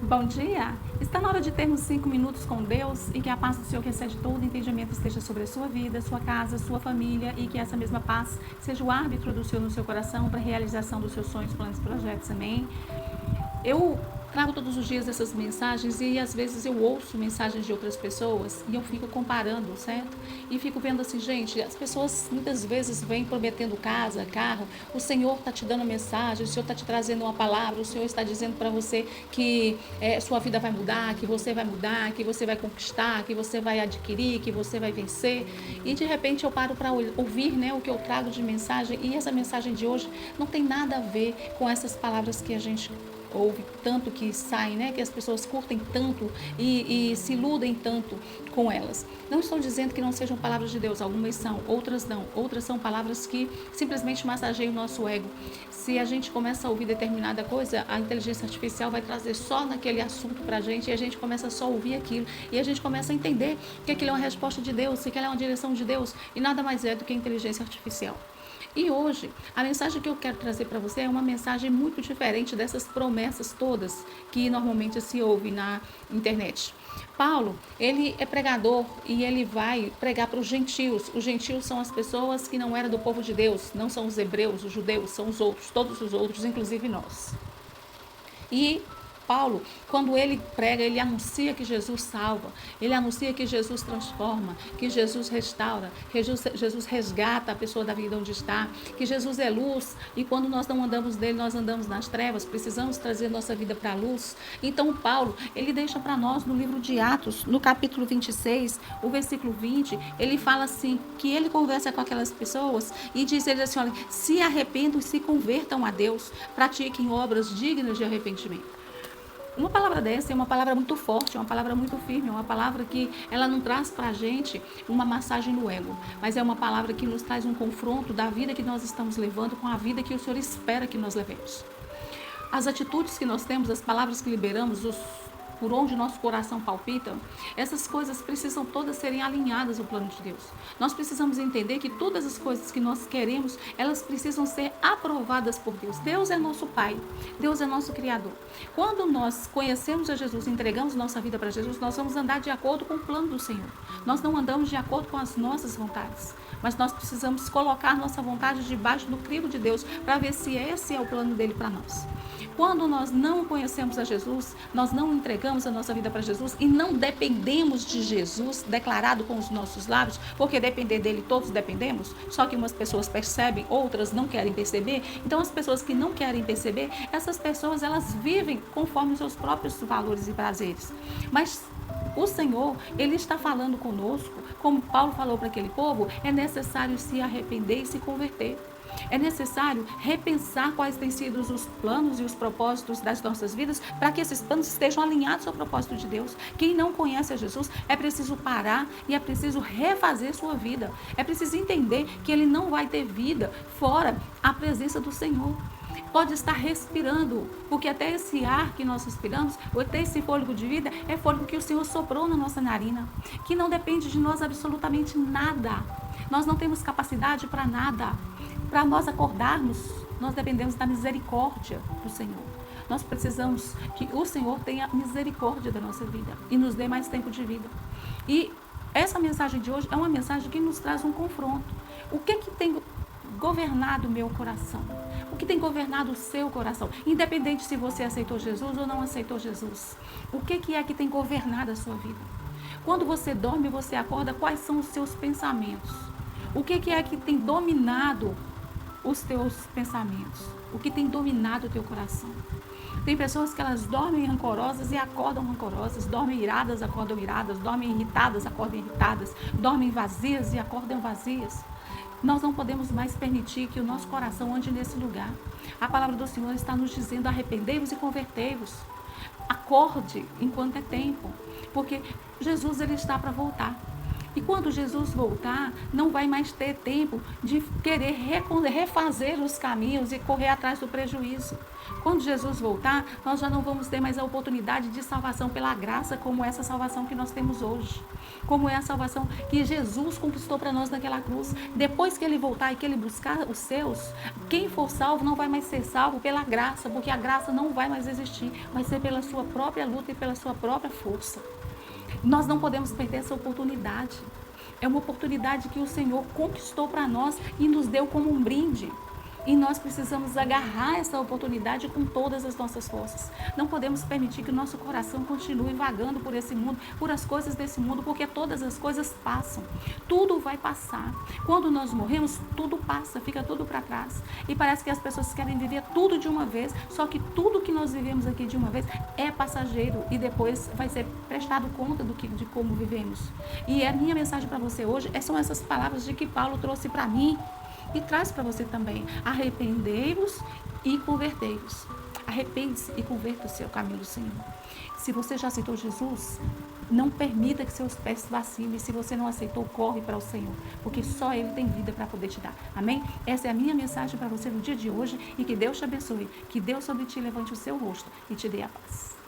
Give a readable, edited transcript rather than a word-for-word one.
Bom dia! Está na hora de termos 5 minutos com Deus e que a paz do Senhor, que excede todo entendimento, esteja sobre a sua vida, sua casa, sua família e que essa mesma paz seja o árbitro do Senhor no seu coração para a realização dos seus sonhos, planos e projetos. Amém? Eu trago todos os dias essas mensagens e às vezes eu ouço mensagens de outras pessoas e eu fico comparando, certo? E fico vendo assim, gente, as pessoas muitas vezes vêm prometendo casa, carro, o Senhor está te dando mensagem, o Senhor está te trazendo uma palavra, o Senhor está dizendo para você que sua vida vai mudar, que você vai mudar, que você vai conquistar, que você vai adquirir, que você vai vencer. E de repente eu paro para ouvir, né, o que eu trago de mensagem e essa mensagem de hoje não tem nada a ver com essas palavras que a gente ouve tanto, que saem, né? Que as pessoas curtem tanto e se iludem tanto com elas. Não estou dizendo que não sejam palavras de Deus, algumas são, outras não. Outras são palavras que simplesmente massageiam o nosso ego. Se a gente começa a ouvir determinada coisa, a inteligência artificial vai trazer só naquele assunto pra gente e a gente começa só a ouvir aquilo. E a gente começa a entender que aquilo é uma resposta de Deus, que aquilo é uma direção de Deus e nada mais é do que inteligência artificial. E hoje, a mensagem que eu quero trazer para você é uma mensagem muito diferente dessas promessas todas que normalmente se ouve na internet. Paulo, ele é pregador e ele vai pregar para os gentios. Os gentios são as pessoas que não eram do povo de Deus, não são os hebreus, os judeus, são os outros, todos os outros, inclusive nós. E Paulo, quando ele prega, ele anuncia que Jesus salva, ele anuncia que Jesus transforma, que Jesus restaura, Jesus resgata a pessoa da vida onde está, que Jesus é luz e quando nós não andamos nele, nós andamos nas trevas, precisamos trazer nossa vida para a luz. Então Paulo, ele deixa para nós no livro de Atos, no capítulo 26, o versículo 20, ele fala assim, que ele conversa com aquelas pessoas e diz ele assim, olha, se arrependam e se convertam a Deus, pratiquem obras dignas de arrependimento. Uma palavra dessa é uma palavra muito forte, é uma palavra muito firme, é uma palavra que ela não traz para a gente uma massagem no ego, mas é uma palavra que nos traz um confronto da vida que nós estamos levando com a vida que o Senhor espera que nós levemos. As atitudes que nós temos, as palavras que liberamos, por onde nosso coração palpita, essas coisas precisam todas serem alinhadas ao plano de Deus. Nós precisamos entender que todas as coisas que nós queremos, elas precisam ser aprovadas por Deus. Deus é nosso Pai, Deus é nosso Criador. Quando nós conhecemos a Jesus, entregamos nossa vida para Jesus, nós vamos andar de acordo com o plano do Senhor. Nós não andamos de acordo com as nossas vontades, mas nós precisamos colocar nossa vontade debaixo do crivo de Deus para ver se esse é o plano dele para nós. Quando nós não conhecemos a Jesus, nós não entregamos a nossa vida para Jesus e não dependemos de Jesus, declarado com os nossos lábios, porque depender dele todos dependemos, só que umas pessoas percebem, outras não querem perceber. Então as pessoas que não querem perceber, essas pessoas elas vivem conforme os seus próprios valores e prazeres. Mas o Senhor, Ele está falando conosco, como Paulo falou para aquele povo, é necessário se arrepender e se converter. É necessário repensar quais têm sido os planos e os propósitos das nossas vidas para que esses planos estejam alinhados ao propósito de Deus. Quem não conhece a Jesus, é preciso parar e é preciso refazer sua vida. É preciso entender que ele não vai ter vida fora a presença do Senhor. Pode estar respirando, porque até esse ar que nós respiramos, ou até esse fôlego de vida, é fôlego que o Senhor soprou na nossa narina, que não depende de nós absolutamente nada. Nós não temos capacidade para nada. Para nós acordarmos, nós dependemos da misericórdia do Senhor. Nós precisamos que o Senhor tenha misericórdia da nossa vida e nos dê mais tempo de vida. E essa mensagem de hoje é uma mensagem que nos traz um confronto. O que tem governado o meu coração? O que tem governado o seu coração? Independente se você aceitou Jesus ou não aceitou Jesus. O que é que tem governado a sua vida? Quando você dorme e você acorda, quais são os seus pensamentos? O que é que tem dominado os teus pensamentos? O que tem dominado o teu coração? Tem pessoas que elas dormem rancorosas e acordam rancorosas, dormem iradas, acordam iradas, dormem irritadas, acordam irritadas, dormem vazias e acordam vazias. Nós não podemos mais permitir que o nosso coração ande nesse lugar. A palavra do Senhor está nos dizendo: arrependei-vos e convertei-vos. Acorde enquanto é tempo, porque Jesus ele está para voltar. E quando Jesus voltar, não vai mais ter tempo de querer refazer os caminhos e correr atrás do prejuízo. Quando Jesus voltar, nós já não vamos ter mais a oportunidade de salvação pela graça, como essa salvação que nós temos hoje. Como é a salvação que Jesus conquistou para nós naquela cruz. Depois que ele voltar e que ele buscar os seus, quem for salvo não vai mais ser salvo pela graça, porque a graça não vai mais existir, vai ser pela sua própria luta e pela sua própria força. Nós não podemos perder essa oportunidade. É uma oportunidade que o Senhor conquistou para nós e nos deu como um brinde. E nós precisamos agarrar essa oportunidade com todas as nossas forças. Não podemos permitir que o nosso coração continue vagando por esse mundo, por as coisas desse mundo, porque todas as coisas passam. Tudo vai passar. Quando nós morremos, tudo passa, fica tudo para trás. E parece que as pessoas querem viver tudo de uma vez, só que tudo que nós vivemos aqui de uma vez é passageiro e depois vai ser prestado conta de como vivemos. E a minha mensagem para você hoje são essas palavras de que Paulo trouxe para mim e traz para você também. Arrependei-vos e convertei-vos. Arrepende-se e converta-se ao caminho do Senhor. Se você já aceitou Jesus, não permita que seus pés vacilem. Se você não aceitou, corre para o Senhor, porque só Ele tem vida para poder te dar. Amém? Essa é a minha mensagem para você no dia de hoje e que Deus te abençoe. Que Deus sobre ti levante o seu rosto e te dê a paz.